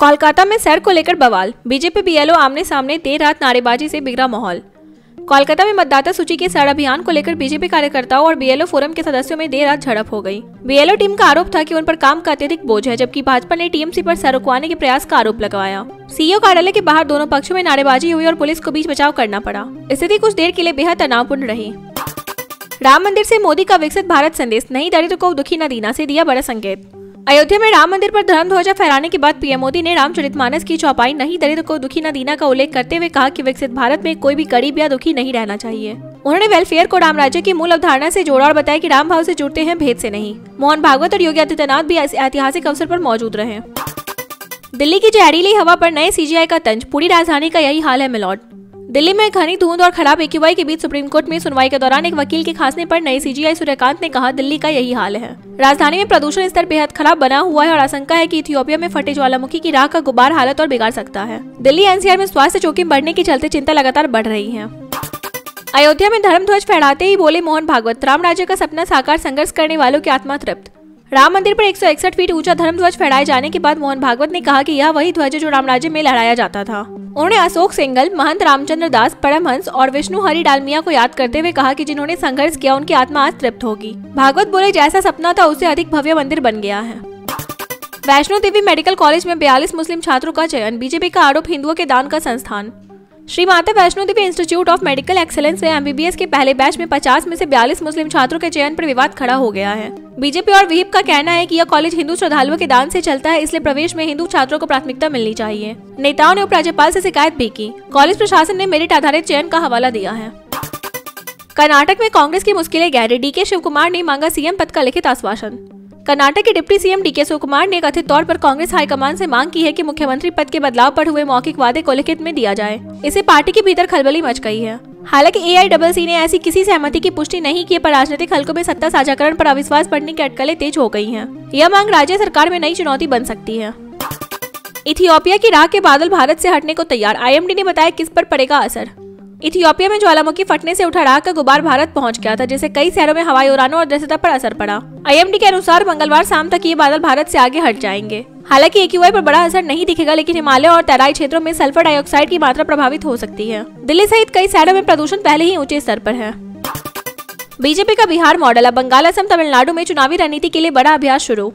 कोलकाता में सैर को लेकर बवाल, बीजेपी बीएलओ आमने सामने, देर रात नारेबाजी से बिगड़ा माहौल। कोलकाता में मतदाता सूची के सैर अभियान को लेकर बीजेपी कार्यकर्ताओं और बीएलओ फोरम के सदस्यों में देर रात झड़प हो गई। बीएलओ टीम का आरोप था कि उन पर काम का अत्यधिक बोझ है, जबकि भाजपा ने टीएमसी पर सैर रुकवाने के प्रयास का आरोप लगाया। सीईओ कार्यालय के बाहर दोनों पक्षों में नारेबाजी हुई और पुलिस को बीच बचाव करना पड़ा। स्थिति कुछ देर के लिए बेहद तनावपूर्ण रही। राम मंदिर से मोदी का विकसित भारत संदेश, नहीं दलितों को दुखी न दीना से दिया बड़ा संकेत। अयोध्या में राम मंदिर पर धर्म ध्वजा फहराने के बाद पीएम मोदी ने रामचरितमानस की चौपाई नहीं दलितों को दुखी न दीना का उल्लेख करते हुए कहा कि विकसित भारत में कोई भी गरीब या दुखी नहीं रहना चाहिए। उन्होंने वेलफेयर को राम राज्य की मूल अवधारणा से जोड़ा और बताया कि राम भाव से जुड़ते हैं, भेद से नहीं। मोहन भागवत और योगी आदित्यनाथ भी ऐतिहासिक अवसर पर मौजूद रहे। दिल्ली की जहरीली हवा पर नए सीजीआई का तंज, पूरी राजधानी का यही हाल है मिलॉर्ड। दिल्ली में घनी धुंध और खराब एक्यूआई के बीच सुप्रीम कोर्ट में सुनवाई के दौरान एक वकील के खांसने पर नए सीजीआई सूर्यकांत ने कहा, दिल्ली का यही हाल है। राजधानी में प्रदूषण स्तर बेहद खराब बना हुआ है और आशंका है कि इथियोपिया में फटे ज्वालामुखी की राख का गुबार हालत और बिगाड़ सकता है। दिल्ली एनसीआर में स्वास्थ्य जोखिम बढ़ने के चलते चिंता लगातार बढ़ रही है। अयोध्या में धर्म ध्वज फहराते ही बोले मोहन भागवत, राम राज्य का सपना साकार, संघर्ष करने वालों की आत्मा तृप्त। राम मंदिर पर 161 फीट ऊंचा धर्म ध्वज फहराए जाने के बाद मोहन भागवत ने कहा कि यह वही ध्वज है जो राम राज्य में लहराया जाता था। उन्होंने अशोक सिंघल, महंत रामचंद्र दास, परमहंस और विष्णु हरि डालमिया को याद करते हुए कहा कि जिन्होंने संघर्ष किया उनकी आत्मा आज तृप्त होगी। भागवत बोले, जैसा सपना था उससे अधिक भव्य मंदिर बन गया है। वैष्णो देवी मेडिकल कॉलेज में 42 मुस्लिम छात्रों का चयन, बीजेपी का आरोप हिंदुओं के दान का संस्थान। Shri Mata Vaishno Devi institute of medical excellence में एमबीबीएस के पहले बैच में 50 में से 42 मुस्लिम छात्रों के चयन पर विवाद खड़ा हो गया है। बीजेपी और विहिप का कहना है कि यह कॉलेज हिंदू श्रद्धालुओं के दान से चलता है, इसलिए प्रवेश में हिंदू छात्रों को प्राथमिकता मिलनी चाहिए। नेताओं ने उपराज्यपाल से शिकायत भी की। कॉलेज प्रशासन ने मेरिट आधारित चयन का हवाला दिया है। कर्नाटक में कांग्रेस की मुश्किलें गहरी, डीके शिवकुमार ने मांगा सीएम पद का लिखित आश्वासन। कर्नाटक के डिप्टी सीएम डीके शिवकुमार ने कथित तौर पर कांग्रेस हाईकमान से मांग की है कि मुख्यमंत्री पद के बदलाव पर हुए मौखिक वादे को लिखित में दिया जाए। इससे पार्टी के भीतर खलबली मच गई है। हालांकि एआईडब्ल्यूसी ने ऐसी किसी सहमति की पुष्टि नहीं की, पर राजनीतिक हलकों में सत्ता साझाकरण पर अविश्वास बढ़ने की अटकलें तेज हो गई हैं। यह मांग राज्य सरकार में नई चुनौती बन सकती है। इथियोपिया की राख के बादल भारत से हटने को तैयार, आईएमडी ने बताया किस पर पड़ेगा असर। इथियोपिया में ज्वालामुखी फटने से उठा राख का गुबार भारत पहुंच गया था, जिससे कई शहरों में हवाई उड़ानों और दृश्यता पर असर पड़ा। आईएमडी के अनुसार मंगलवार शाम तक ये बादल भारत से आगे हट जाएंगे। हालांकि एक्यूआई पर बड़ा असर नहीं दिखेगा, लेकिन हिमालय और तराई क्षेत्रों में सल्फर डाइऑक्साइड की मात्रा प्रभावित हो सकती है। दिल्ली सहित कई शहरों में प्रदूषण पहले ही ऊंचे स्तर पर है। बीजेपी का बिहार मॉडल, अब बंगाल, असम, तमिलनाडु में चुनावी रणनीति के लिए बड़ा अभ्यास शुरू।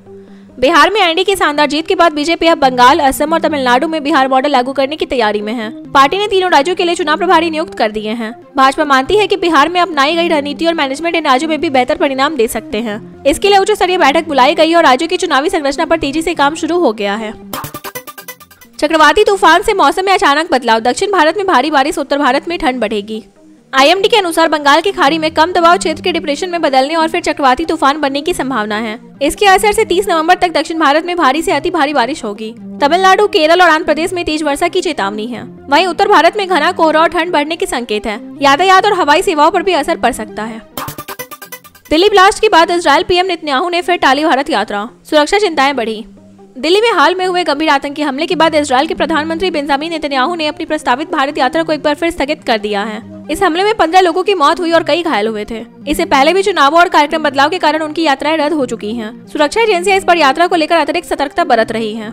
बिहार में एनडीए की शानदार जीत के बाद बीजेपी अब बंगाल, असम और तमिलनाडु में बिहार मॉडल लागू करने की तैयारी में है। पार्टी ने तीनों राज्यों के लिए चुनाव प्रभारी नियुक्त कर दिए हैं। भाजपा मानती है कि बिहार में अपनाई गई रणनीति और मैनेजमेंट इन राज्यों में भी बेहतर परिणाम दे सकते हैं। इसके लिए उच्च स्तरीय बैठक बुलाई गई और राज्यों की चुनावी संरचना पर तेजी से काम शुरू हो गया है। चक्रवाती तूफान से मौसम में अचानक बदलाव, दक्षिण भारत में भारी बारिश, उत्तर भारत में ठंड बढ़ेगी। आईएमडी के अनुसार बंगाल की खाड़ी में कम दबाव क्षेत्र के डिप्रेशन में बदलने और फिर चक्रवाती तूफान बनने की संभावना है। इसके असर से 30 नवंबर तक दक्षिण भारत में भारी से अति भारी बारिश होगी। तमिलनाडु, केरल और आंध्र प्रदेश में तेज वर्षा की चेतावनी है। वहीं उत्तर भारत में घना कोहरा और ठंड बढ़ने के संकेत है। यातायात और हवाई सेवाओं पर भी असर पड़ सकता है। दिल्ली ब्लास्ट के बाद इजरायल पीएम नेतन्याहू ने फिर टाली भारत यात्रा, सुरक्षा चिंताएं बढ़ी। दिल्ली में हाल में हुए गंभीर आतंकी हमले के बाद इजरायल के प्रधानमंत्री बेंजामिन नेतन्याहू ने अपनी प्रस्तावित भारत यात्रा को एक बार फिर स्थगित कर दिया है। इस हमले में 15 लोगों की मौत हुई और कई घायल हुए थे। इससे पहले भी चुनावों और कार्यक्रम बदलाव के कारण उनकी यात्राएं रद्द हो चुकी हैं। सुरक्षा एजेंसियां इस पर यात्रा को लेकर अतिरिक्त सतर्कता बरत रही हैं।